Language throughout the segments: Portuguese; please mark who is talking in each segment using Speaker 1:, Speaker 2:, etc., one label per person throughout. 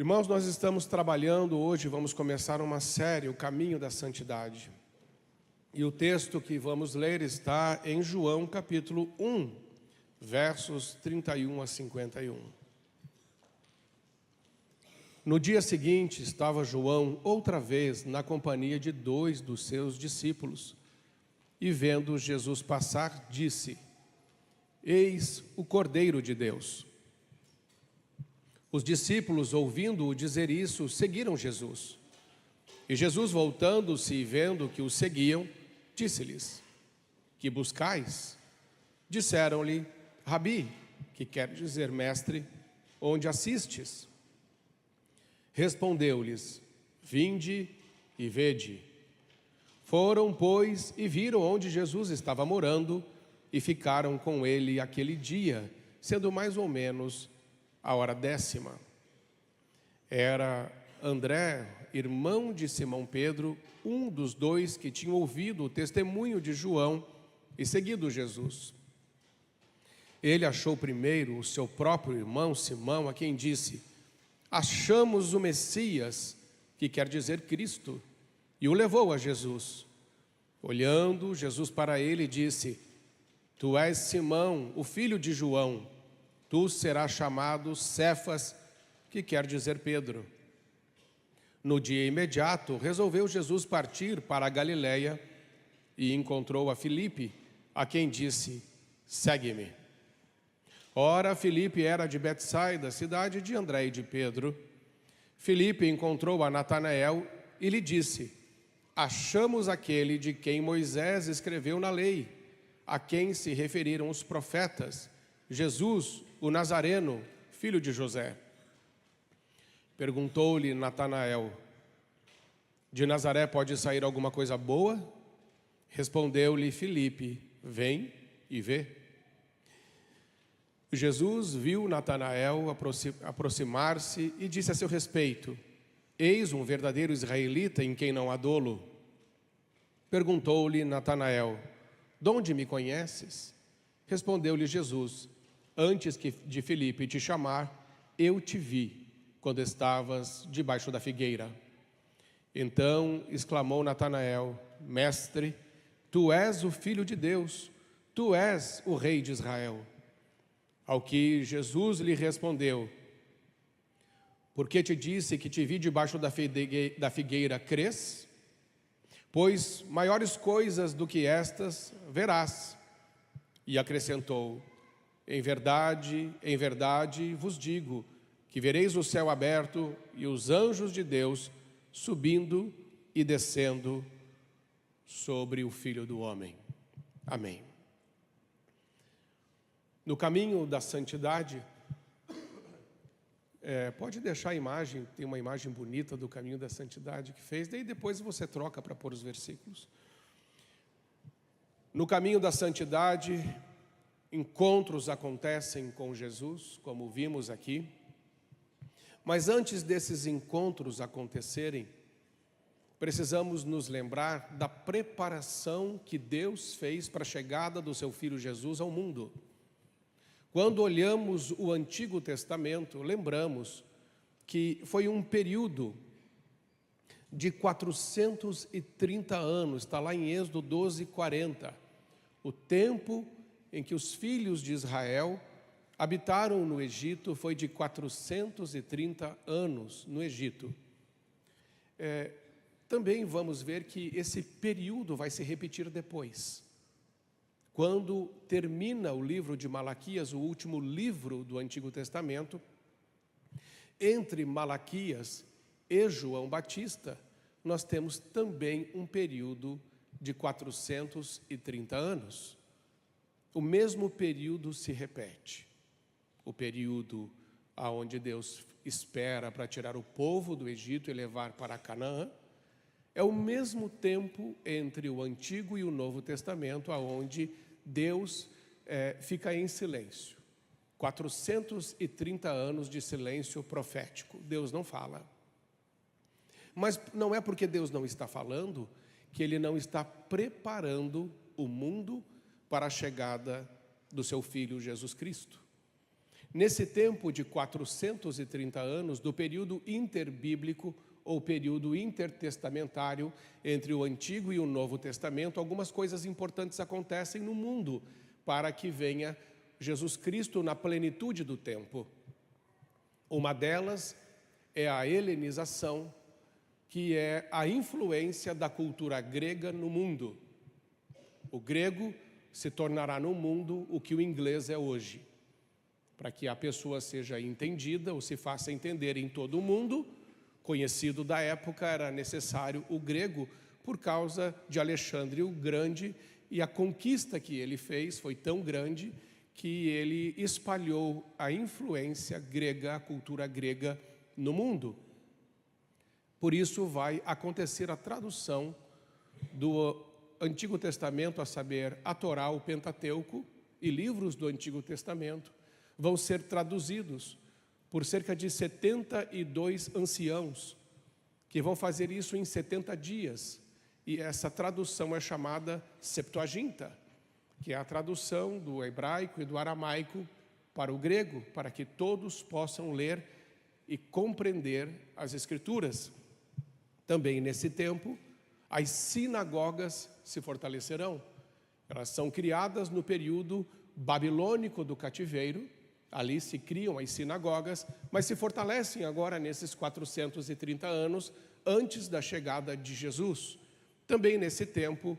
Speaker 1: Irmãos, nós estamos trabalhando hoje, vamos começar uma série, o Caminho da Santidade. E o texto que vamos ler está em João capítulo 1, versos 31 a 51. No dia seguinte, estava João outra vez na companhia de 2 dos seus discípulos. E vendo Jesus passar, disse: Eis o Cordeiro de Deus. Os discípulos, ouvindo-o dizer isso, seguiram Jesus. E Jesus, voltando-se e vendo que o seguiam, disse-lhes: Que buscais? Disseram-lhe: Rabi, que quer dizer mestre, onde assistes? Respondeu-lhes: Vinde e vede. Foram, pois, e viram onde Jesus estava morando, e ficaram com ele aquele dia, sendo mais ou menos a hora 10ª. Era André, irmão de Simão Pedro, um dos 2 que tinham ouvido o testemunho de João e seguido Jesus. Ele achou primeiro o seu próprio irmão Simão, a quem disse: Achamos o Messias, que quer dizer Cristo, e o levou a Jesus. Olhando Jesus para ele, disse: Tu és Simão, o filho de João. Tu serás chamado Cefas, que quer dizer Pedro. No dia imediato, resolveu Jesus partir para a Galileia e encontrou a Filipe, a quem disse: Segue-me. Ora, Filipe era de Betsaida, cidade de André e de Pedro. Filipe encontrou a Natanael e lhe disse: Achamos aquele de quem Moisés escreveu na lei, a quem se referiram os profetas, Jesus, o Nazareno, filho de José. Perguntou-lhe Natanael: De Nazaré pode sair alguma coisa boa? Respondeu-lhe Filipe: Vem e vê. Jesus viu Natanael aproximar-se e disse a seu respeito: Eis um verdadeiro israelita em quem não há dolo. Perguntou-lhe Natanael: De onde me conheces? Respondeu-lhe Jesus: Antes de Filipe te chamar, eu te vi, quando estavas debaixo da figueira. Então exclamou Natanael: Mestre, tu és o Filho de Deus, tu és o Rei de Israel. Ao que Jesus lhe respondeu: Porque te disse que te vi debaixo da figueira, crês? Pois maiores coisas do que estas verás. E acrescentou: em verdade vos digo, que vereis o céu aberto e os anjos de Deus subindo e descendo sobre o Filho do Homem. Amém. No caminho da santidade, pode deixar a imagem, tem uma imagem bonita do caminho da santidade que fez, daí depois você troca para pôr os versículos. No caminho da santidade, encontros acontecem com Jesus, como vimos aqui. Mas antes desses encontros acontecerem, precisamos nos lembrar da preparação que Deus fez para a chegada do seu Filho Jesus ao mundo. Quando olhamos o Antigo Testamento, lembramos que foi um período de 430 anos, está lá em Êxodo 12:40, o tempo em que os filhos de Israel habitaram no Egito foi de 430 anos no Egito. Também vamos ver que esse período vai se repetir depois. Quando termina o livro de Malaquias, o último livro do Antigo Testamento, entre Malaquias e João Batista, nós temos também um período de 430 anos. O mesmo período se repete. O período onde Deus espera para tirar o povo do Egito e levar para Canaã, é o mesmo tempo entre o Antigo e o Novo Testamento, onde Deus fica em silêncio. 430 anos de silêncio profético. Deus não fala. Mas não é porque Deus não está falando que Ele não está preparando o mundo para a chegada do seu Filho Jesus Cristo. Nesse tempo de 430 anos, do período interbíblico ou período intertestamentário, entre o Antigo e o Novo Testamento, algumas coisas importantes acontecem no mundo para que venha Jesus Cristo na plenitude do tempo. Uma delas é a helenização, que é a influência da cultura grega no mundo. O grego se tornará no mundo o que o inglês é hoje. Para que a pessoa seja entendida ou se faça entender em todo o mundo, conhecido da época, era necessário o grego por causa de Alexandre o Grande, e a conquista que ele fez foi tão grande que ele espalhou a influência grega, a cultura grega no mundo. Por isso vai acontecer a tradução do Antigo Testamento, a saber, a Torá, o Pentateuco e livros do Antigo Testamento, vão ser traduzidos por cerca de 72 anciãos, que vão fazer isso em 70 dias. E essa tradução é chamada Septuaginta, que é a tradução do hebraico e do aramaico para o grego, para que todos possam ler e compreender as Escrituras. Também nesse tempo, as sinagogas se fortalecerão. Elas são criadas no período babilônico do cativeiro. Ali se criam as sinagogas, mas se fortalecem agora nesses 430 anos antes da chegada de Jesus. Também nesse tempo,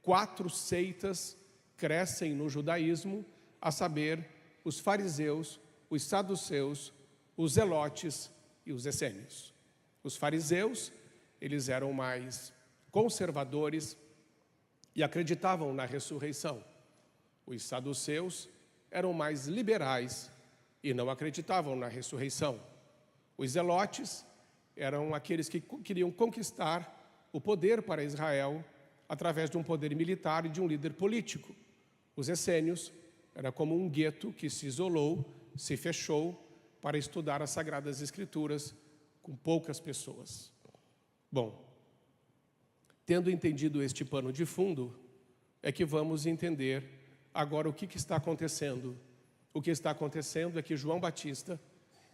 Speaker 1: 4 seitas crescem no judaísmo, a saber, os fariseus, os saduceus, os zelotes e os essênios. Os fariseus, eles eram mais conservadores e acreditavam na ressurreição. Os saduceus eram mais liberais e não acreditavam na ressurreição. Os zelotes eram aqueles que queriam conquistar o poder para Israel através de um poder militar e de um líder político. Os essênios era como um gueto que se isolou, se fechou para estudar as Sagradas Escrituras com poucas pessoas. Bom, tendo entendido este pano de fundo, é que vamos entender agora o que está acontecendo. O que está acontecendo é que João Batista,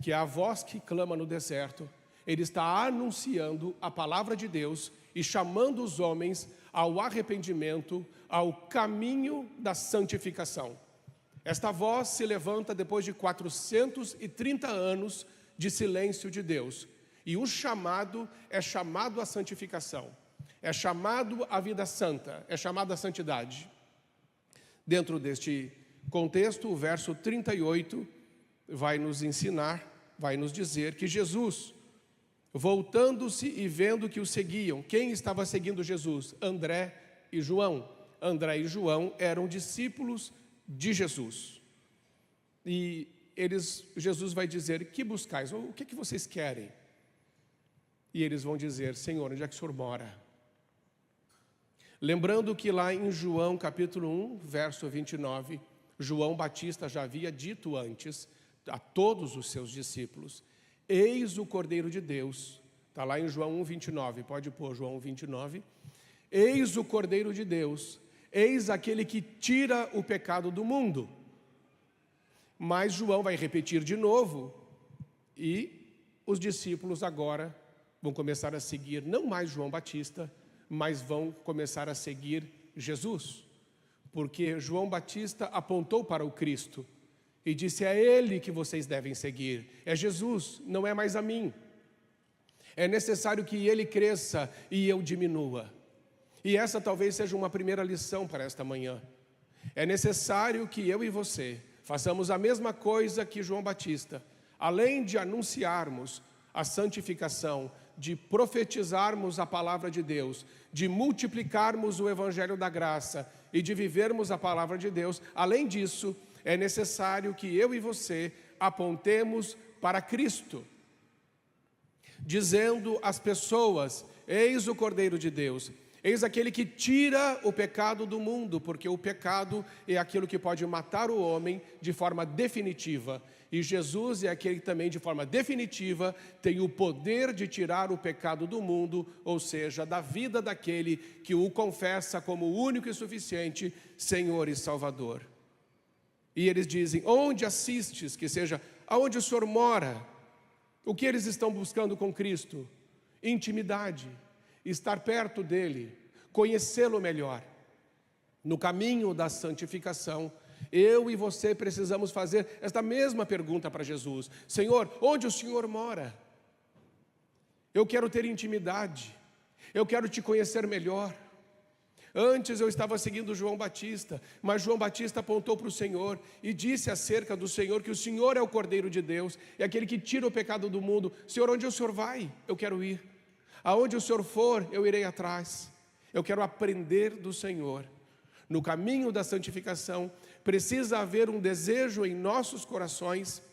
Speaker 1: que é a voz que clama no deserto, ele está anunciando a palavra de Deus e chamando os homens ao arrependimento, ao caminho da santificação. Esta voz se levanta depois de 430 anos de silêncio de Deus. E o chamado é chamado à santificação, é chamado à vida santa, é chamado à santidade. Dentro deste contexto, o verso 38 vai nos ensinar, vai nos dizer que Jesus, voltando-se e vendo que o seguiam, quem estava seguindo Jesus? André e João. André e João eram discípulos de Jesus. E Jesus vai dizer, que buscais? O que vocês querem? E eles vão dizer, Senhor, onde é que o Senhor mora? Lembrando que lá em João capítulo 1, verso 29, João Batista já havia dito antes a todos os seus discípulos, eis o Cordeiro de Deus, está lá em João 1, 29, pode pôr João 1, 29, eis o Cordeiro de Deus, eis aquele que tira o pecado do mundo. Mas João vai repetir de novo, e os discípulos agora vão começar a seguir, não mais João Batista, mas vão começar a seguir Jesus. Porque João Batista apontou para o Cristo e disse, é Ele que vocês devem seguir, é Jesus, não é mais a mim. É necessário que Ele cresça e eu diminua. E essa talvez seja uma primeira lição para esta manhã. É necessário que eu e você façamos a mesma coisa que João Batista. Além de anunciarmos a santificação, de profetizarmos a palavra de Deus, de multiplicarmos o evangelho da graça e de vivermos a palavra de Deus, além disso, é necessário que eu e você apontemos para Cristo, dizendo às pessoas, eis o Cordeiro de Deus, eis aquele que tira o pecado do mundo, porque o pecado é aquilo que pode matar o homem de forma definitiva. E Jesus é aquele que também de forma definitiva tem o poder de tirar o pecado do mundo, ou seja, da vida daquele que o confessa como o único e suficiente Senhor e Salvador. E eles dizem: onde assistes? Que seja, aonde o Senhor mora? O que eles estão buscando com Cristo? Intimidade, estar perto dEle, conhecê-lo melhor. No caminho da santificação, eu e você precisamos fazer esta mesma pergunta para Jesus: Senhor, onde o Senhor mora? Eu quero ter intimidade, eu quero te conhecer melhor. Antes eu estava seguindo João Batista, mas João Batista apontou para o Senhor e disse acerca do Senhor que o Senhor é o Cordeiro de Deus, é aquele que tira o pecado do mundo. Senhor, onde o Senhor vai? Eu quero ir. Aonde o Senhor for, eu irei atrás. Eu quero aprender do Senhor. No caminho da santificação, precisa haver um desejo em nossos corações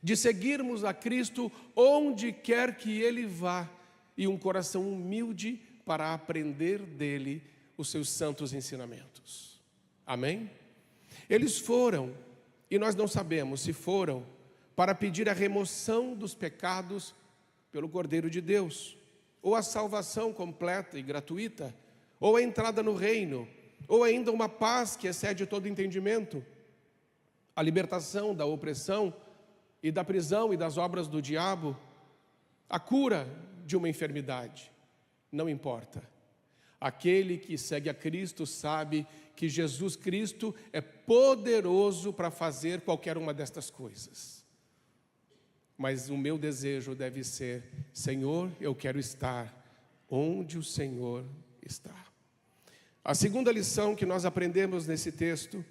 Speaker 1: de seguirmos a Cristo onde quer que Ele vá, e um coração humilde para aprender dEle os seus santos ensinamentos. Amém? Eles foram, e nós não sabemos se foram, para pedir a remoção dos pecados pelo Cordeiro de Deus, ou a salvação completa e gratuita, ou a entrada no reino, ou ainda uma paz que excede todo entendimento, a libertação da opressão e da prisão e das obras do diabo, a cura de uma enfermidade. Não importa. Aquele que segue a Cristo sabe que Jesus Cristo é poderoso para fazer qualquer uma destas coisas. Mas o meu desejo deve ser: Senhor, eu quero estar onde o Senhor está. A segunda lição que nós aprendemos nesse texto,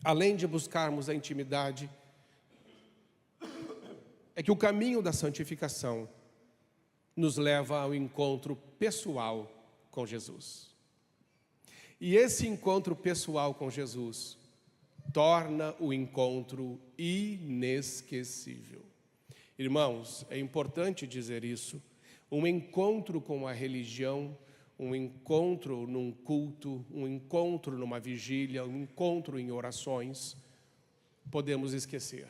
Speaker 1: além de buscarmos a intimidade, é que o caminho da santificação nos leva ao encontro pessoal com Jesus. E esse encontro pessoal com Jesus torna o encontro inesquecível. Irmãos, é importante dizer isso. Um encontro com a religião, um encontro num culto, um encontro numa vigília, um encontro em orações, podemos esquecer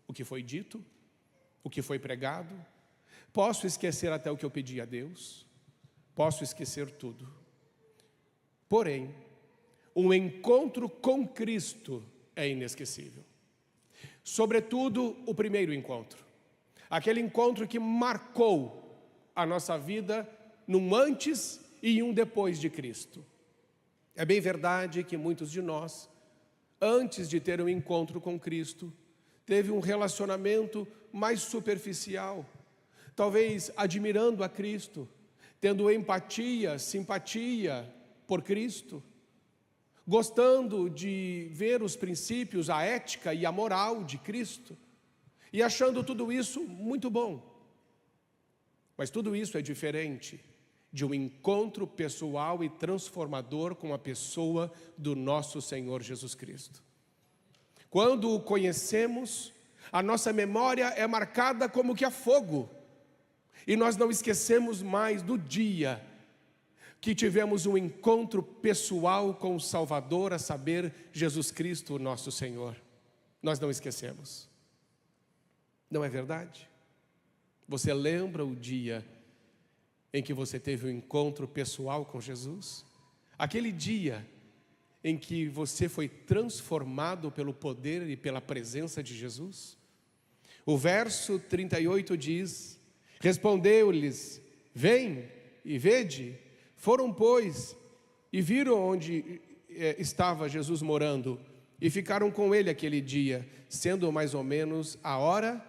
Speaker 1: o que foi dito, o que foi pregado. Posso esquecer até o que eu pedi a Deus, posso esquecer tudo. Porém, um encontro com Cristo é inesquecível. Sobretudo o primeiro encontro, aquele encontro que marcou a nossa vida num antes e um depois de Cristo. É bem verdade que muitos de nós, antes de ter um encontro com Cristo, teve um relacionamento mais superficial, talvez admirando a Cristo, tendo empatia, simpatia por Cristo, gostando de ver os princípios, a ética e a moral de Cristo, e achando tudo isso muito bom. Mas tudo isso é diferente de um encontro pessoal e transformador com a pessoa do nosso Senhor Jesus Cristo. Quando o conhecemos, a nossa memória é marcada como que a fogo, e nós não esquecemos mais do dia que tivemos um encontro pessoal com o Salvador, a saber, Jesus Cristo, nosso Senhor. Nós não esquecemos. Não é verdade? Você lembra o dia em que você teve um encontro pessoal com Jesus? Aquele dia em que você foi transformado pelo poder e pela presença de Jesus? O verso 38 diz: respondeu-lhes: vem e vede. Foram, pois, e viram onde estava Jesus morando, e ficaram com ele aquele dia, sendo mais ou menos a hora.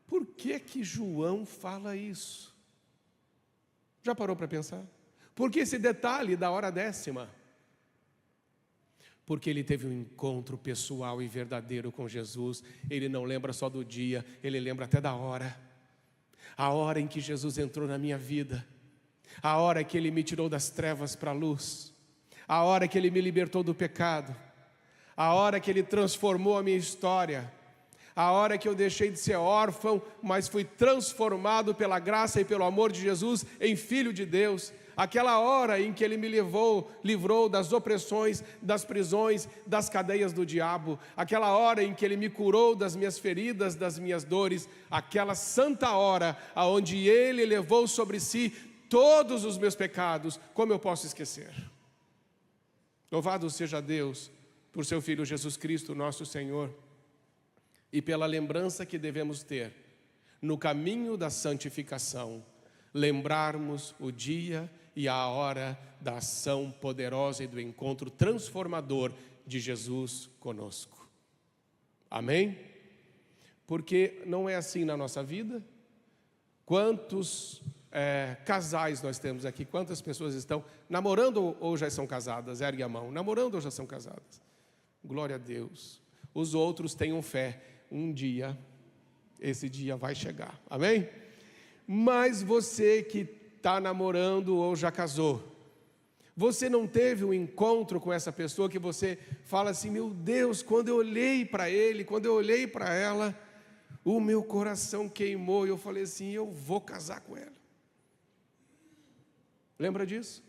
Speaker 1: Por que João fala isso? Já parou para pensar? Por que esse detalhe da hora 10ª? Porque ele teve um encontro pessoal e verdadeiro com Jesus. Ele não lembra só do dia, ele lembra até da hora. A hora em que Jesus entrou na minha vida, a hora que Ele me tirou das trevas para a luz, a hora que Ele me libertou do pecado, a hora que Ele transformou a minha história, a hora que eu deixei de ser órfão, mas fui transformado pela graça e pelo amor de Jesus em filho de Deus. Aquela hora em que Ele me livrou das opressões, das prisões, das cadeias do diabo. Aquela hora em que Ele me curou das minhas feridas, das minhas dores. Aquela santa hora onde Ele levou sobre si todos os meus pecados. Como eu posso esquecer? Louvado seja Deus por seu Filho Jesus Cristo, nosso Senhor, e pela lembrança que devemos ter no caminho da santificação, lembrarmos o dia e a hora da ação poderosa e do encontro transformador de Jesus conosco. Amém? Porque não é assim na nossa vida. Quantos casais nós temos aqui? Quantas pessoas estão namorando ou já são casadas? Ergue a mão. Namorando ou já são casadas? Glória a Deus. Os outros tenham fé. Um dia, esse dia vai chegar. Amém? Mas você que está namorando ou já casou, você não teve um encontro com essa pessoa que você fala assim: meu Deus, quando eu olhei para ele, quando eu olhei para ela, o meu coração queimou e eu falei assim: eu vou casar com ela. Lembra disso?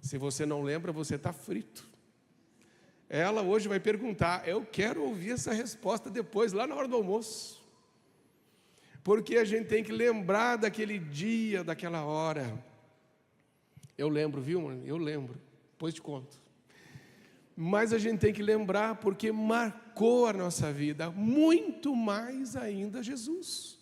Speaker 1: Se você não lembra, você está frito. Ela hoje vai perguntar: eu quero ouvir essa resposta depois, lá na hora do almoço. Porque a gente tem que lembrar daquele dia, daquela hora. Eu lembro, viu, mano? Eu lembro, depois te conto. Mas a gente tem que lembrar porque marcou a nossa vida, muito mais ainda Jesus.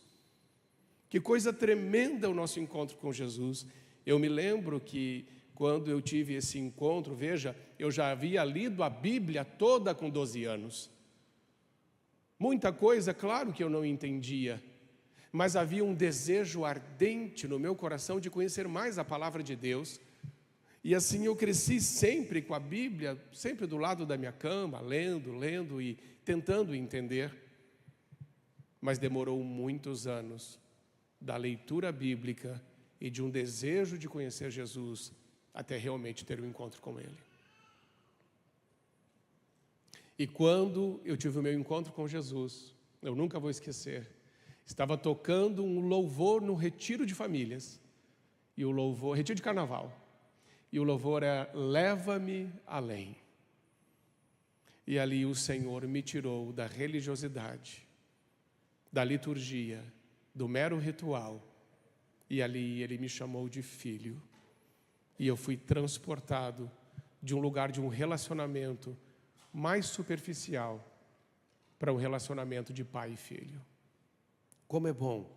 Speaker 1: Que coisa tremenda o nosso encontro com Jesus. Eu me lembro que quando eu tive esse encontro, veja, eu já havia lido a Bíblia toda com 12 anos. Muita coisa, claro que eu não entendia, mas havia um desejo ardente no meu coração de conhecer mais a palavra de Deus. E assim eu cresci sempre com a Bíblia, sempre do lado da minha cama, lendo e tentando entender. Mas demorou muitos anos da leitura bíblica e de um desejo de conhecer Jesus até realmente ter um encontro com Ele. E quando eu tive o meu encontro com Jesus, eu nunca vou esquecer, estava tocando um louvor no retiro de famílias, e o louvor, retiro de carnaval, e o louvor é Leva-me Além. E ali o Senhor me tirou da religiosidade, da liturgia, do mero ritual, e ali Ele me chamou de filho. E eu fui transportado de um lugar de um relacionamento mais superficial para um relacionamento de pai e filho. Como é bom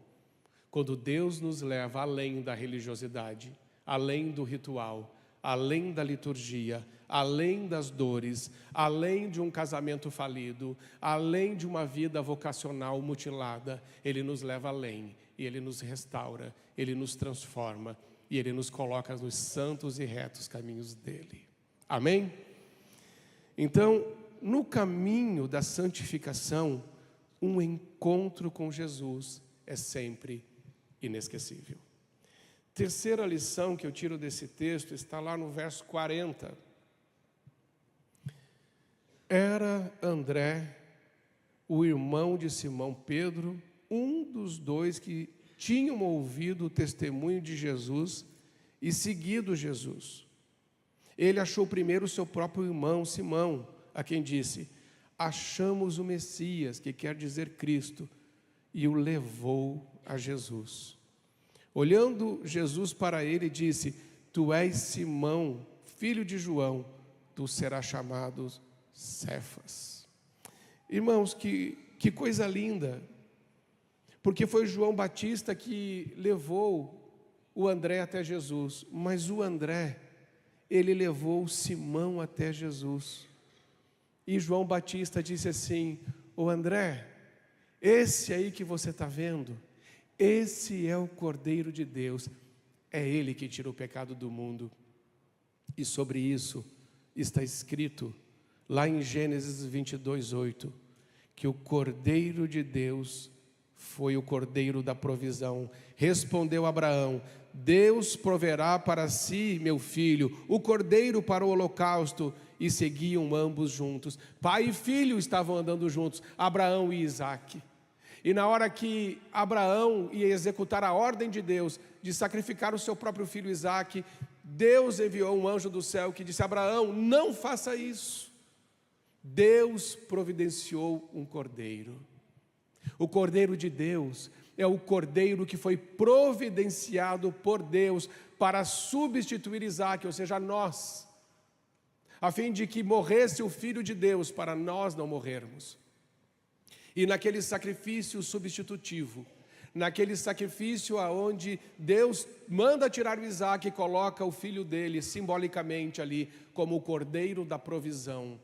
Speaker 1: quando Deus nos leva além da religiosidade, além do ritual, além da liturgia, além das dores, além de um casamento falido, além de uma vida vocacional mutilada. Ele nos leva além, e Ele nos restaura, Ele nos transforma, e Ele nos coloca nos santos e retos caminhos dEle. Amém? Então, no caminho da santificação, um encontro com Jesus é sempre inesquecível. Terceira lição que eu tiro desse texto está lá no verso 40. Era André, o irmão de Simão Pedro, um dos dois que tinham ouvido o testemunho de Jesus e seguido Jesus. Ele achou primeiro o seu próprio irmão Simão, a quem disse: achamos o Messias, que quer dizer Cristo, e o levou a Jesus. Olhando Jesus para ele, disse: tu és Simão, filho de João, tu serás chamado Cefas. Irmãos, que coisa linda, porque foi João Batista que levou o André até Jesus, mas o André, ele levou Simão até Jesus. E João Batista disse assim: ô André, esse aí que você está vendo, esse é o Cordeiro de Deus, é Ele que tira o pecado do mundo. E sobre isso está escrito lá em Gênesis 22:8, que o Cordeiro de Deus foi o Cordeiro da provisão. Respondeu Abraão: Deus proverá para si, meu filho, o cordeiro para o holocausto. E seguiam ambos juntos. Pai e filho estavam andando juntos, Abraão e Isaque. E na hora que Abraão ia executar a ordem de Deus de sacrificar o seu próprio filho Isaque, Deus enviou um anjo do céu que disse: Abraão, não faça isso. Deus providenciou um cordeiro. O Cordeiro de Deus é o cordeiro que foi providenciado por Deus para substituir Isaque, ou seja, nós. a fim de que morresse o Filho de Deus para nós não morrermos. E naquele sacrifício substitutivo, naquele sacrifício aonde Deus manda tirar o Isaac e coloca o filho dele simbolicamente ali como o cordeiro da provisão,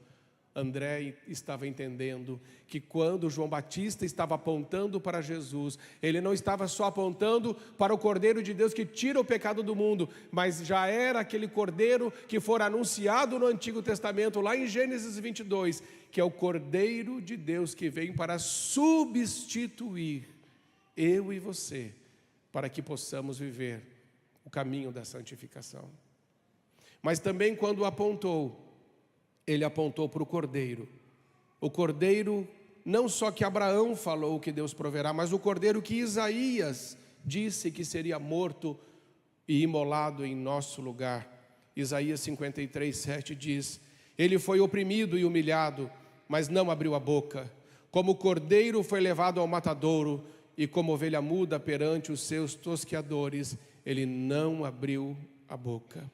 Speaker 1: André estava entendendo que quando João Batista estava apontando para Jesus, ele não estava só apontando para o Cordeiro de Deus que tira o pecado do mundo, mas já era aquele Cordeiro que fora anunciado no Antigo Testamento, lá em Gênesis 22, que é o Cordeiro de Deus que vem para substituir eu e você, para que possamos viver o caminho da santificação. Mas também quando apontou, ele apontou para o Cordeiro não só que Abraão falou que Deus proverá, mas o Cordeiro que Isaías disse que seria morto e imolado em nosso lugar. Isaías 53:7 diz: ele foi oprimido e humilhado, mas não abriu a boca. Como cordeiro foi levado ao matadouro, e como ovelha muda perante os seus tosqueadores, ele não abriu a boca.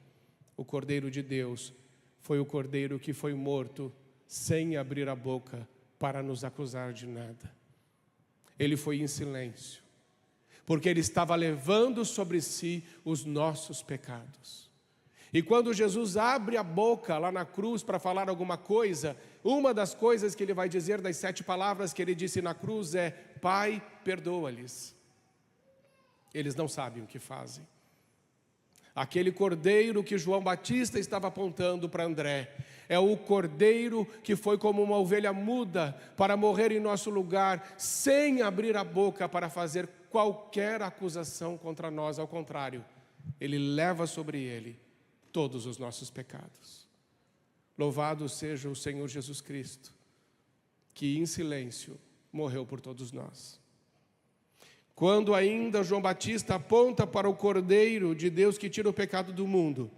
Speaker 1: O Cordeiro de Deus foi o Cordeiro que foi morto sem abrir a boca para nos acusar de nada. Ele foi em silêncio, porque ele estava levando sobre si os nossos pecados. E quando Jesus abre a boca lá na cruz para falar alguma coisa, uma das coisas que ele vai dizer, das 7 palavras que ele disse na cruz é: Pai, perdoa-lhes, eles não sabem o que fazem. Aquele cordeiro que João Batista estava apontando para André, é o cordeiro que foi como uma ovelha muda para morrer em nosso lugar, sem abrir a boca para fazer qualquer acusação contra nós. Ao contrário, ele leva sobre ele todos os nossos pecados. Louvado seja o Senhor Jesus Cristo, que em silêncio morreu por todos nós. Quando ainda João Batista aponta para o Cordeiro de Deus que tira o pecado do mundo,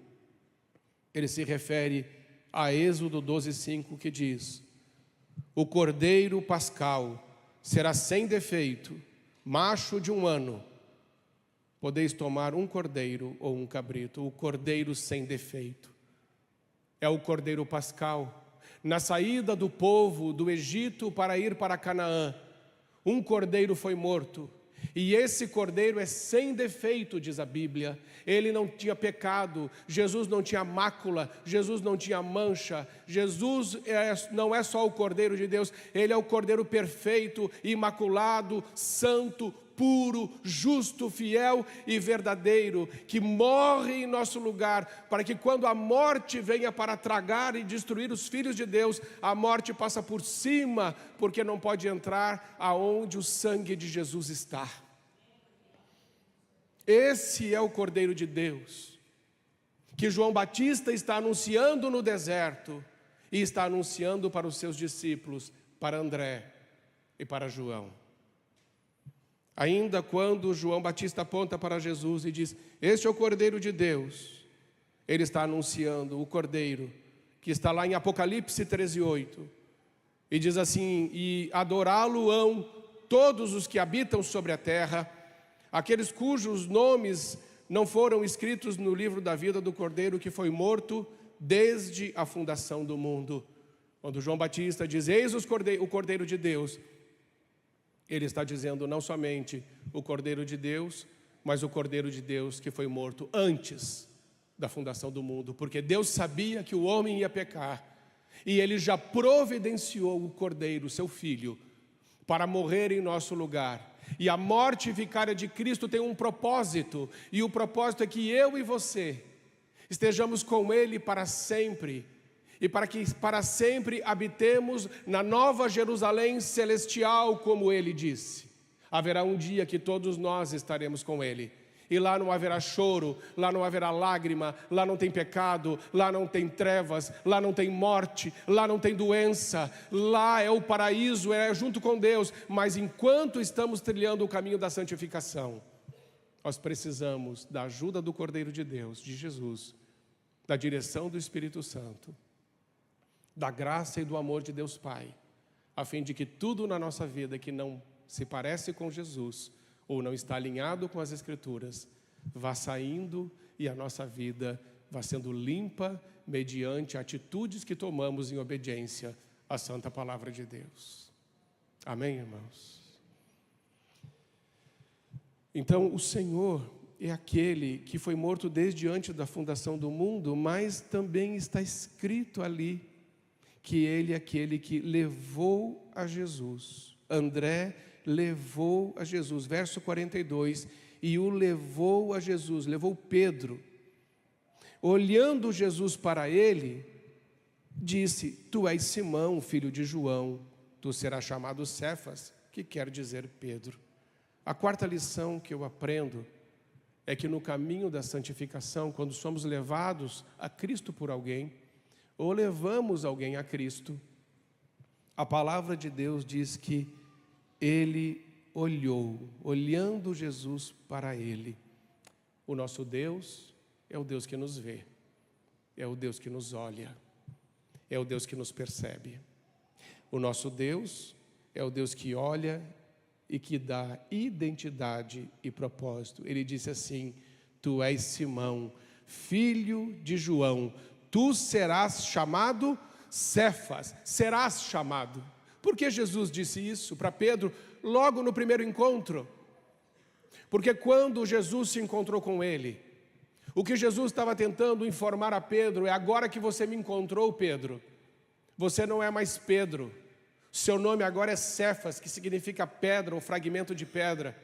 Speaker 1: ele se refere a Êxodo 12:5, que diz: o Cordeiro Pascal será sem defeito, macho de 1 ano. Podeis tomar um cordeiro ou um cabrito, o cordeiro sem defeito. É o Cordeiro Pascal. Na saída do povo do Egito para ir para Canaã, um cordeiro foi morto. E esse cordeiro é sem defeito, diz a Bíblia. Ele não tinha pecado, Jesus não tinha mácula, Jesus não tinha mancha. Jesus não é só o Cordeiro de Deus, ele é o Cordeiro perfeito, imaculado, santo, puro, justo, fiel e verdadeiro, que morre em nosso lugar, para que quando a morte venha para tragar e destruir os filhos de Deus, a morte passa por cima, porque não pode entrar aonde o sangue de Jesus está. Esse é o Cordeiro de Deus, que João Batista está anunciando no deserto, e está anunciando para os seus discípulos, para André e para João. Ainda quando João Batista aponta para Jesus e diz: este é o Cordeiro de Deus, ele está anunciando o Cordeiro que está lá em Apocalipse 13:8, e diz assim: e adorá-lo-ão todos os que habitam sobre a terra, aqueles cujos nomes não foram escritos no livro da vida do Cordeiro que foi morto desde a fundação do mundo. Quando João Batista diz: eis o Cordeiro de Deus, ele está dizendo não somente o Cordeiro de Deus, mas o Cordeiro de Deus que foi morto antes da fundação do mundo, porque Deus sabia que o homem ia pecar, e ele já providenciou o Cordeiro, seu Filho, para morrer em nosso lugar. E a morte vicária de Cristo tem um propósito, e o propósito é que eu e você estejamos com ele para sempre, e para que para sempre habitemos na nova Jerusalém celestial, como ele disse. Haverá um dia que todos nós estaremos com ele, e lá não haverá choro, lá não haverá lágrima, lá não tem pecado, lá não tem trevas, lá não tem morte, lá não tem doença, lá é o paraíso, é junto com Deus. Mas enquanto estamos trilhando o caminho da santificação, nós precisamos da ajuda do Cordeiro de Deus, de Jesus, da direção do Espírito Santo, da graça e do amor de Deus Pai, a fim de que tudo na nossa vida que não se parece com Jesus, ou não está alinhado com as Escrituras, vá saindo e a nossa vida vai sendo limpa mediante atitudes que tomamos em obediência à santa palavra de Deus. Amém, irmãos? Então, o Senhor é aquele que foi morto desde antes da fundação do mundo, mas também está escrito ali que Ele é aquele que levou a Jesus. André levou a Jesus, verso 42, e o levou a Jesus, levou Pedro. Olhando Jesus para ele, disse: tu és Simão, filho de João, tu serás chamado Cefas, que quer dizer Pedro. A quarta lição que eu aprendo é que no caminho da santificação, quando somos levados a Cristo por alguém, ou levamos alguém a Cristo, a palavra de Deus diz que ele olhou, olhando Jesus para ele. O nosso Deus é o Deus que nos vê, é o Deus que nos olha, é o Deus que nos percebe. O nosso Deus é o Deus que olha e que dá identidade e propósito. Ele disse assim: tu és Simão, filho de João, tu serás chamado Cefas, serás chamado. Por que Jesus disse isso para Pedro logo no primeiro encontro? Porque quando Jesus se encontrou com ele, o que Jesus estava tentando informar a Pedro é: agora que você me encontrou, Pedro, você não é mais Pedro, seu nome agora é Cefas, que significa pedra ou fragmento de pedra.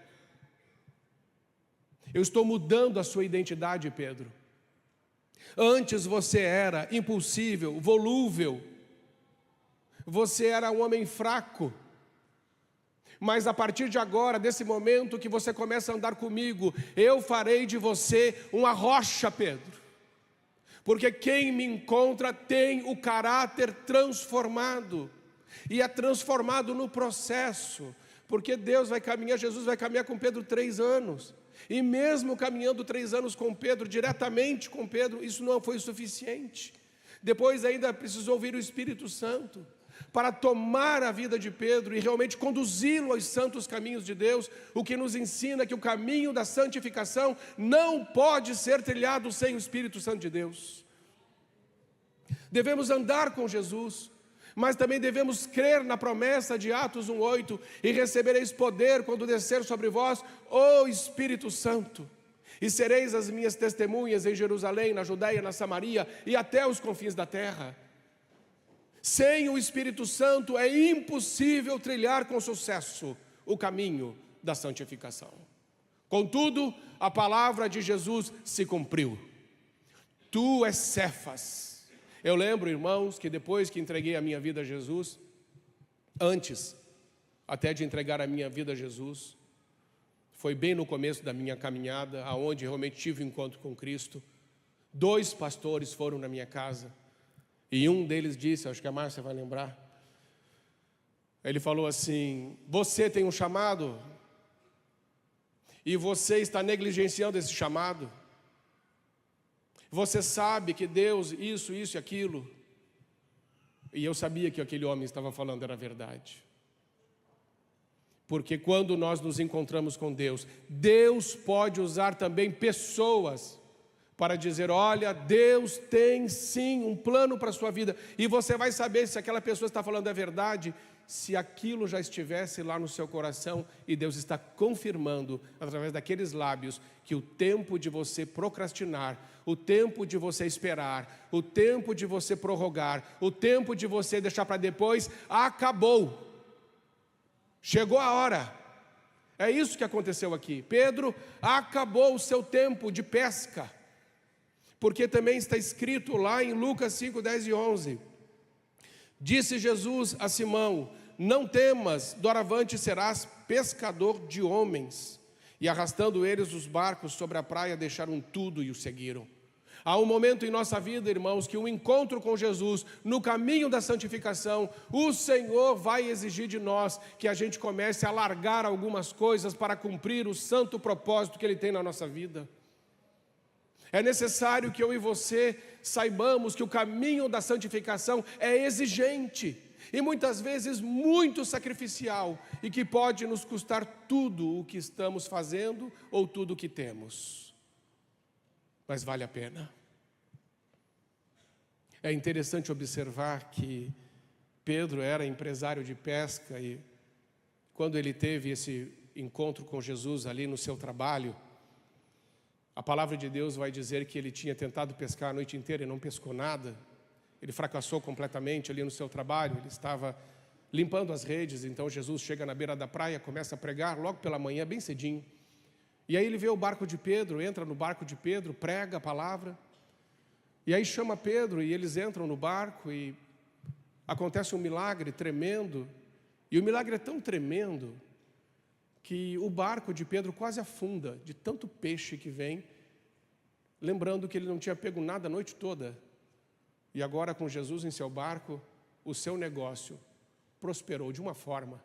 Speaker 1: Eu estou mudando a sua identidade, Pedro. Antes você era impulsível, volúvel, você era um homem fraco, mas a partir de agora, desse momento que você começa a andar comigo, eu farei de você uma rocha, Pedro. Porque quem me encontra tem o caráter transformado, e é transformado no processo, porque Jesus vai caminhar com Pedro 3 anos, e mesmo caminhando 3 anos com Pedro, diretamente com Pedro, isso não foi suficiente. Depois ainda precisou vir o Espírito Santo para tomar a vida de Pedro e realmente conduzi-lo aos santos caminhos de Deus, o que nos ensina que o caminho da santificação não pode ser trilhado sem o Espírito Santo de Deus. Devemos andar com Jesus, mas também devemos crer na promessa de Atos 1:8, e recebereis poder quando descer sobre vós o Espírito Santo, e sereis as minhas testemunhas em Jerusalém, na Judeia, na Samaria e até os confins da terra. Sem o Espírito Santo é impossível trilhar com sucesso o caminho da santificação. Contudo, a palavra de Jesus se cumpriu. Tu és Cefas. Eu lembro, irmãos, que depois que entreguei a minha vida a Jesus, antes até de entregar a minha vida a Jesus, foi bem no começo da minha caminhada, aonde realmente tive um encontro com Cristo, 2 pastores foram na minha casa, e um deles disse, acho que a Márcia vai lembrar, ele falou assim: você tem um chamado, e você está negligenciando esse chamado. Você sabe que Deus, isso e aquilo. E eu sabia que aquele homem estava falando era verdade. Porque quando nós nos encontramos com Deus, Deus pode usar também pessoas para dizer: olha, Deus tem sim um plano para a sua vida. E você vai saber se aquela pessoa está falando a verdade, se aquilo já estivesse lá no seu coração, e Deus está confirmando, através daqueles lábios, que o tempo de você procrastinar, o tempo de você esperar, o tempo de você prorrogar, o tempo de você deixar para depois, acabou. Chegou a hora. É isso que aconteceu aqui. Pedro acabou o seu tempo de pesca, porque também está escrito lá em Lucas 5, 10 e 11. Disse Jesus a Simão: não temas, doravante serás pescador de homens. E arrastando eles os barcos sobre a praia, deixaram tudo e o seguiram. Há um momento em nossa vida, irmãos, que o encontro com Jesus, no caminho da santificação, o Senhor vai exigir de nós que a gente comece a largar algumas coisas para cumprir o santo propósito que Ele tem na nossa vida. É necessário que eu e você saibamos que o caminho da santificação é exigente e muitas vezes muito sacrificial, e que pode nos custar tudo o que estamos fazendo ou tudo o que temos. Mas vale a pena. É interessante observar que Pedro era empresário de pesca e quando ele teve esse encontro com Jesus ali no seu trabalho, a palavra de Deus vai dizer que ele tinha tentado pescar a noite inteira e não pescou nada. Ele fracassou completamente ali no seu trabalho, ele estava limpando as redes. Então Jesus chega na beira da praia, começa a pregar logo pela manhã, bem cedinho. E aí ele vê o barco de Pedro, entra no barco de Pedro, prega a palavra. E aí chama Pedro e eles entram no barco e acontece um milagre tremendo. E o milagre é tão tremendo que o barco de Pedro quase afunda de tanto peixe que vem, lembrando que ele não tinha pego nada a noite toda. E agora com Jesus em seu barco, o seu negócio prosperou de uma forma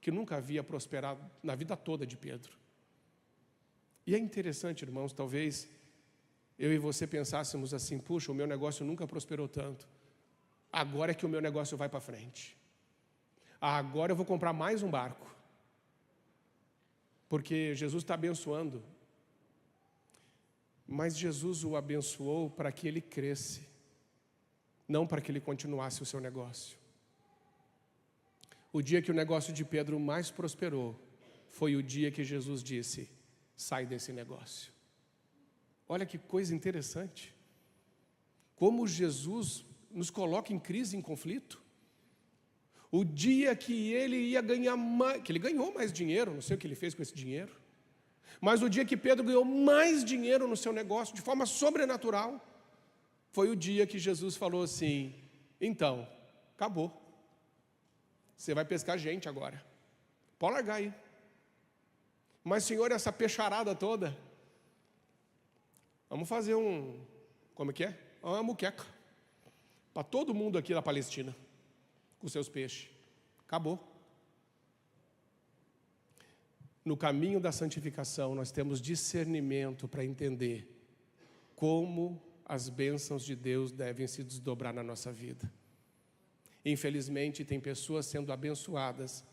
Speaker 1: que nunca havia prosperado na vida toda de Pedro. E é interessante, irmãos, talvez eu e você pensássemos assim: puxa, o meu negócio nunca prosperou tanto. Agora é que o meu negócio vai para frente. Agora eu vou comprar mais um barco. Porque Jesus está abençoando. Mas Jesus o abençoou para que ele cresce, não para que ele continuasse o seu negócio. O dia que o negócio de Pedro mais prosperou foi o dia que Jesus disse: sai desse negócio. Olha que coisa interessante. Como Jesus nos coloca em crise, em conflito. O dia que ele ia ganhar mais, que ele ganhou mais dinheiro, não sei o que ele fez com esse dinheiro, mas o dia que Pedro ganhou mais dinheiro no seu negócio, de forma sobrenatural, foi o dia que Jesus falou assim: então, acabou. Você vai pescar gente agora. Pode largar aí. Mas, Senhor, essa peixarada toda, vamos fazer como é que é? Uma muqueca. Para todo mundo aqui da Palestina, com seus peixes. Acabou. No caminho da santificação, nós temos discernimento para entender como as bênçãos de Deus devem se desdobrar na nossa vida. Infelizmente, tem pessoas sendo abençoadas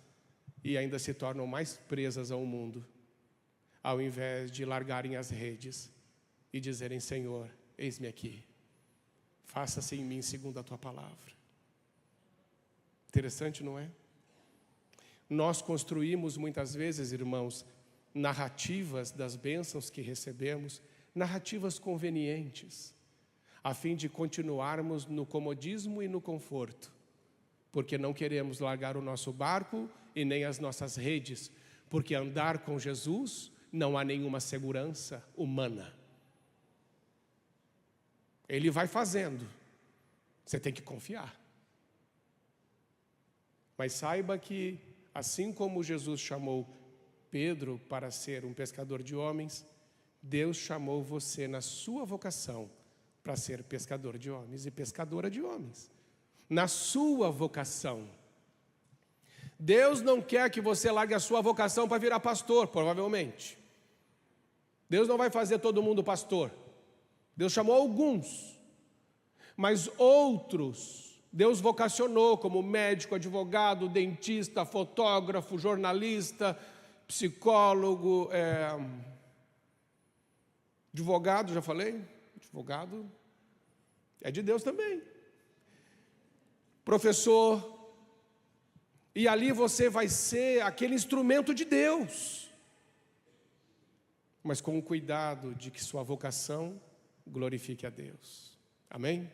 Speaker 1: e ainda se tornam mais presas ao mundo, ao invés de largarem as redes e dizerem: Senhor, eis-me aqui, faça-se em mim segundo a tua palavra. Interessante, não é? Nós construímos muitas vezes, irmãos, narrativas das bênçãos que recebemos, narrativas convenientes, a fim de continuarmos no comodismo e no conforto, porque não queremos largar o nosso barco e nem as nossas redes, porque andar com Jesus não há nenhuma segurança humana. Ele vai fazendo, você tem que confiar. Mas saiba que, assim como Jesus chamou Pedro para ser um pescador de homens, Deus chamou você na sua vocação para ser pescador de homens e pescadora de homens. Na sua vocação. Deus não quer que você largue a sua vocação para virar pastor, provavelmente. Deus não vai fazer todo mundo pastor. Deus chamou alguns, mas outros Deus vocacionou como médico, advogado, dentista, fotógrafo, jornalista, psicólogo, advogado, já falei? Advogado é de Deus também. Professor. E ali você vai ser aquele instrumento de Deus. Mas com o cuidado de que sua vocação glorifique a Deus. Amém?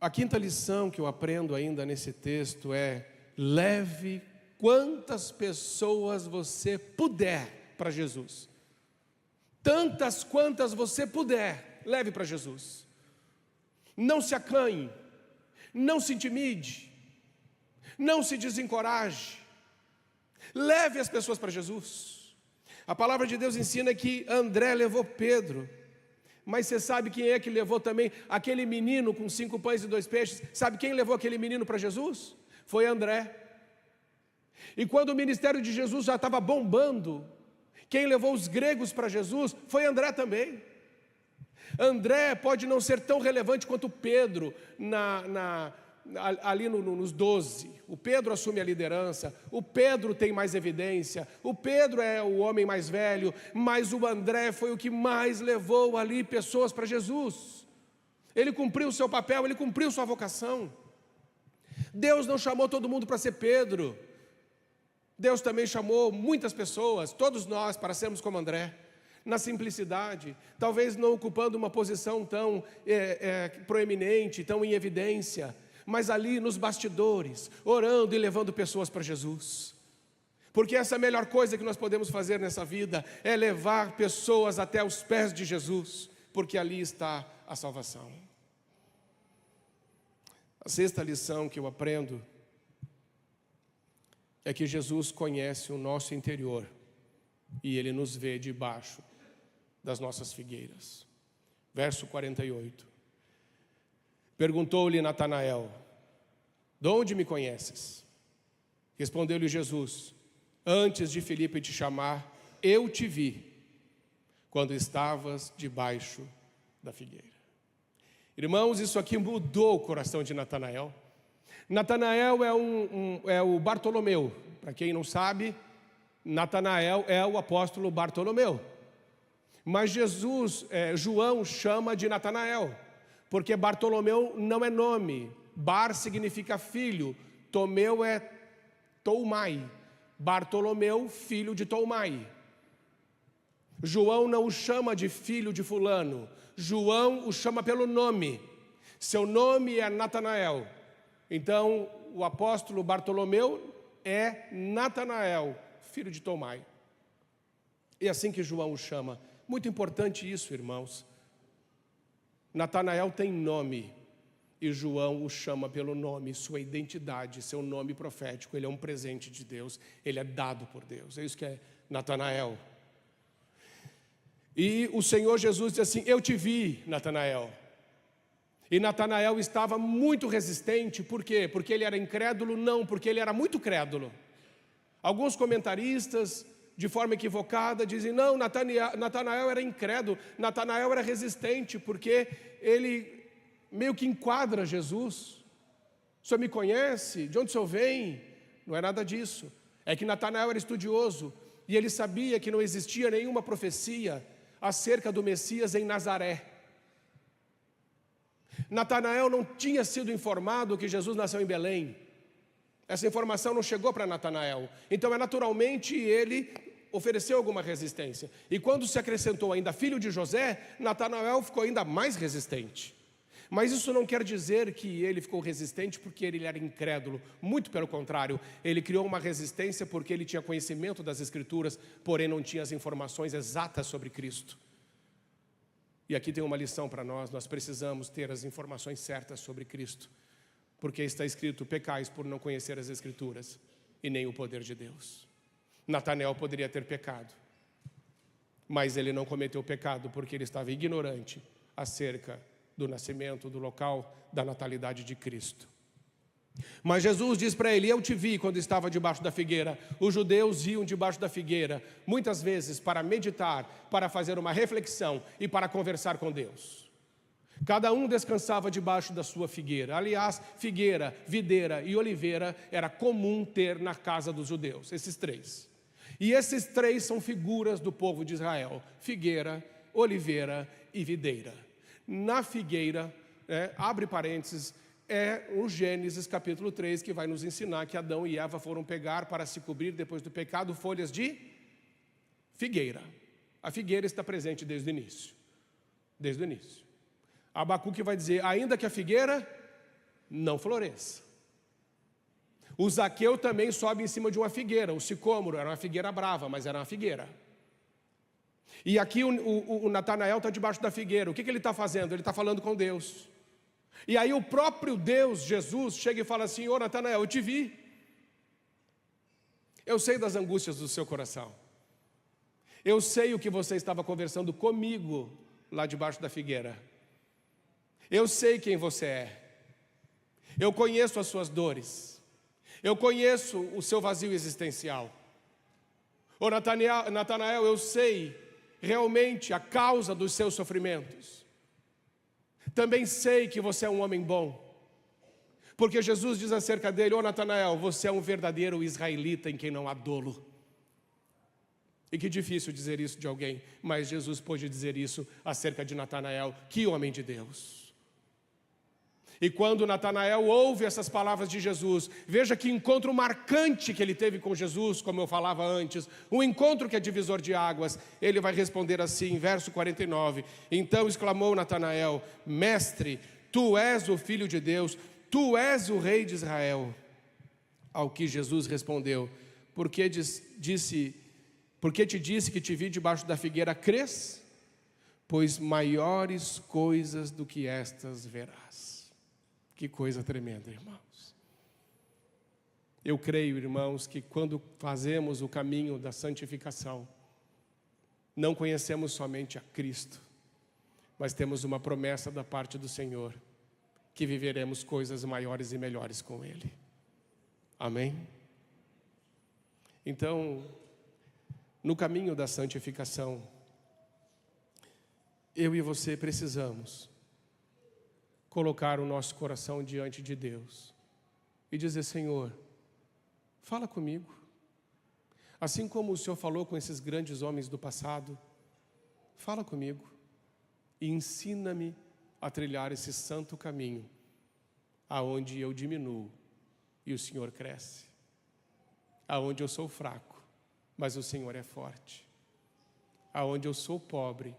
Speaker 1: A quinta lição que eu aprendo ainda nesse texto é: leve quantas pessoas você puder para Jesus. Tantas quantas você puder, leve para Jesus. Não se acanhe, não se intimide, não se desencoraje. Leve as pessoas para Jesus. A palavra de Deus ensina que André levou Pedro. Mas você sabe quem é que levou também aquele menino com 5 pães e 2 peixes? Sabe quem levou aquele menino para Jesus? Foi André. E quando o ministério de Jesus já estava bombando, quem levou os gregos para Jesus foi André também. André pode não ser tão relevante quanto Pedro ali nos 12. O Pedro assume a liderança, o Pedro tem mais evidência, o Pedro é o homem mais velho, mas o André foi o que mais levou ali pessoas para Jesus. Ele cumpriu o seu papel, ele cumpriu sua vocação. Deus não chamou todo mundo para ser Pedro. Deus também chamou muitas pessoas, todos nós, para sermos como André, na simplicidade, talvez não ocupando uma posição tão proeminente, tão em evidência, mas ali nos bastidores, orando e levando pessoas para Jesus. Porque essa é a melhor coisa que nós podemos fazer nessa vida, é levar pessoas até os pés de Jesus, porque ali está a salvação. A sexta lição que eu aprendo é que Jesus conhece o nosso interior e Ele nos vê debaixo das nossas figueiras. Verso 48. Perguntou-lhe Natanael: de onde me conheces? Respondeu-lhe Jesus: antes de Filipe te chamar, eu te vi, quando estavas debaixo da figueira. Irmãos, isso aqui mudou o coração de Natanael. Natanael é o Bartolomeu. Para quem não sabe, Natanael é o apóstolo Bartolomeu. Mas João chama de Natanael, porque Bartolomeu não é nome. Bar significa filho, Tomeu é Toumai. Bartolomeu, filho de Toumai. João não o chama de filho de fulano, João o chama pelo nome. Seu nome é Natanael. Então, o apóstolo Bartolomeu é Natanael, filho de Tomai. É assim que João o chama. Muito importante isso, irmãos. Natanael tem nome e João o chama pelo nome, sua identidade, seu nome profético. Ele é um presente de Deus, ele é dado por Deus. É isso que é Natanael. E o Senhor Jesus diz assim: eu te vi, Natanael. E Natanael estava muito resistente. Por quê? Porque ele era incrédulo? Não, porque ele era muito crédulo. Alguns comentaristas, de forma equivocada, dizem: não, Natanael era incrédulo, Natanael era resistente, porque ele meio que enquadra Jesus. O senhor me conhece? De onde o senhor vem? Não é nada disso. É que Natanael era estudioso, e ele sabia que não existia nenhuma profecia acerca do Messias em Nazaré. Natanael não tinha sido informado que Jesus nasceu em Belém. Essa informação não chegou para Natanael. Então, naturalmente, ele ofereceu alguma resistência. E quando se acrescentou ainda filho de José, Natanael ficou ainda mais resistente. Mas isso não quer dizer que ele ficou resistente porque ele era incrédulo. Muito pelo contrário, ele criou uma resistência porque ele tinha conhecimento das Escrituras, porém não tinha as informações exatas sobre Cristo. E aqui tem uma lição para nós: nós precisamos ter as informações certas sobre Cristo, porque está escrito: pecais por não conhecer as Escrituras e nem o poder de Deus. Natanael poderia ter pecado, mas ele não cometeu pecado porque ele estava ignorante acerca do nascimento, do local da natalidade de Cristo. Mas Jesus diz para ele: eu te vi quando estava debaixo da figueira. Os judeus iam debaixo da figueira muitas vezes para meditar, para fazer uma reflexão e para conversar com Deus. Cada um descansava debaixo da sua figueira. Aliás, figueira, videira e oliveira era comum ter na casa dos judeus, esses três. E esses três são figuras do povo de Israel: figueira, oliveira e videira. Na figueira, abre parênteses, é o Gênesis capítulo 3 que vai nos ensinar que Adão e Eva foram pegar para se cobrir depois do pecado folhas de figueira. A figueira está presente desde o início. Desde o início. Abacuque vai dizer: ainda que a figueira não floresça. O Zaqueu também sobe em cima de uma figueira. O sicômoro era uma figueira brava, mas era uma figueira. E aqui o Natanael está debaixo da figueira. O que ele está fazendo? Ele está falando com Deus. E aí o próprio Deus, Jesus, chega e fala assim: ô Natanael, eu te vi. Eu sei das angústias do seu coração. Eu sei o que você estava conversando comigo lá debaixo da figueira. Eu sei quem você é. Eu conheço as suas dores. Eu conheço o seu vazio existencial. Ô Natanael, eu sei realmente a causa dos seus sofrimentos. Também sei que você é um homem bom, porque Jesus diz acerca dele: ô Natanael, você é um verdadeiro israelita em quem não há dolo. E que difícil dizer isso de alguém, mas Jesus pôde dizer isso acerca de Natanael. Que homem de Deus! E quando Natanael ouve essas palavras de Jesus, veja que encontro marcante que ele teve com Jesus, como eu falava antes, um encontro que é divisor de águas. Ele vai responder assim, verso 49, então exclamou Natanael, mestre, tu és o Filho de Deus, tu és o Rei de Israel. Ao que Jesus respondeu, por que te disse que te vi debaixo da figueira, crês? Pois maiores coisas do que estas verás. Que coisa tremenda, irmãos. Eu creio, irmãos, que quando fazemos o caminho da santificação, não conhecemos somente a Cristo, mas temos uma promessa da parte do Senhor, que viveremos coisas maiores e melhores com Ele. Amém? Então, no caminho da santificação, eu e você precisamos colocar o nosso coração diante de Deus e dizer, Senhor, fala comigo. Assim como o Senhor falou com esses grandes homens do passado, fala comigo e ensina-me a trilhar esse santo caminho, aonde eu diminuo e o Senhor cresce, aonde eu sou fraco, mas o Senhor é forte, aonde eu sou pobre,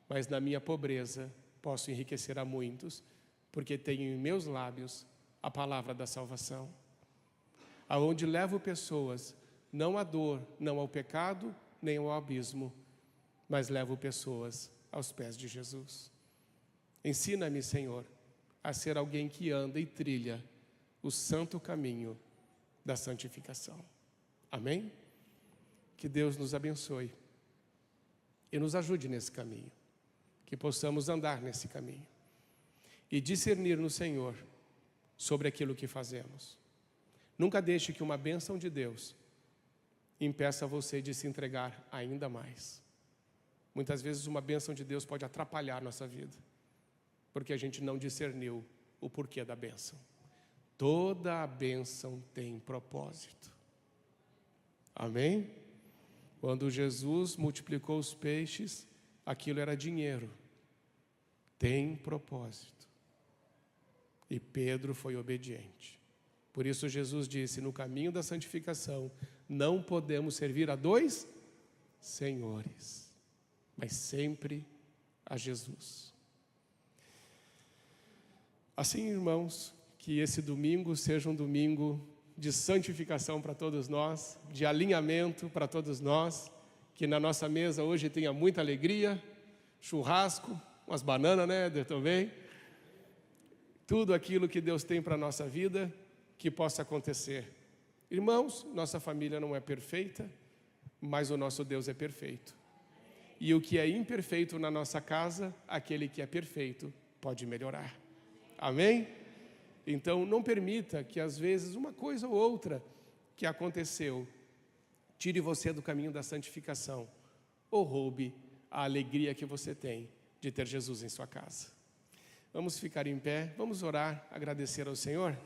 Speaker 1: mas na minha pobreza posso enriquecer a muitos, porque tenho em meus lábios a palavra da salvação, aonde levo pessoas, não à dor, não ao pecado, nem ao abismo, mas levo pessoas aos pés de Jesus. Ensina-me, Senhor, a ser alguém que anda e trilha o santo caminho da santificação. Amém? Que Deus nos abençoe e nos ajude nesse caminho, que possamos andar nesse caminho e discernir no Senhor sobre aquilo que fazemos. Nunca deixe que uma bênção de Deus impeça você de se entregar ainda mais. Muitas vezes uma bênção de Deus pode atrapalhar nossa vida, porque a gente não discerniu o porquê da bênção. Toda a bênção tem propósito. Amém? Quando Jesus multiplicou os peixes, aquilo era dinheiro. Tem propósito. E Pedro foi obediente. Por isso Jesus disse, no caminho da santificação, não podemos servir a dois senhores, mas sempre a Jesus. Assim, irmãos, que esse domingo seja um domingo de santificação para todos nós, de alinhamento para todos nós, que na nossa mesa hoje tenha muita alegria, churrasco, umas bananas, né, também. Tudo aquilo que Deus tem para a nossa vida, que possa acontecer. Irmãos, nossa família não é perfeita, mas o nosso Deus é perfeito. E o que é imperfeito na nossa casa, aquele que é perfeito pode melhorar. Amém? Então, não permita que às vezes uma coisa ou outra que aconteceu tire você do caminho da santificação ou roube a alegria que você tem de ter Jesus em sua casa. Vamos ficar em pé, vamos orar, agradecer ao Senhor.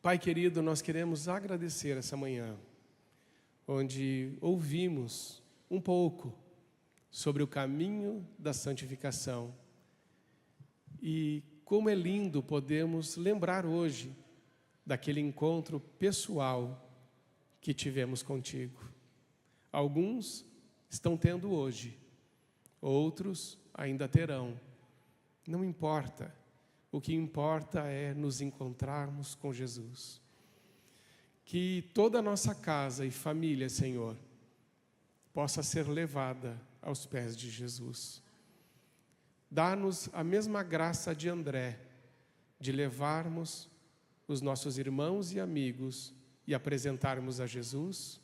Speaker 1: Pai querido, nós queremos agradecer essa manhã, onde ouvimos um pouco sobre o caminho da santificação. E como é lindo podemos lembrar hoje daquele encontro pessoal que tivemos contigo. Alguns estão tendo hoje, outros ainda terão. Não importa. O que importa é nos encontrarmos com Jesus. Que toda a nossa casa e família, Senhor, possa ser levada aos pés de Jesus. Dá-nos a mesma graça de André, de levarmos os nossos irmãos e amigos e apresentarmos a Jesus.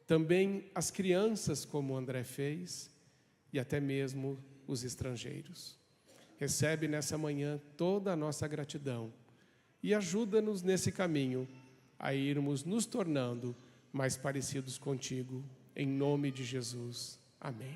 Speaker 1: Também as crianças, como André fez, e até mesmo os estrangeiros. Recebe nessa manhã toda a nossa gratidão e ajuda-nos nesse caminho a irmos nos tornando mais parecidos contigo, em nome de Jesus. Amém.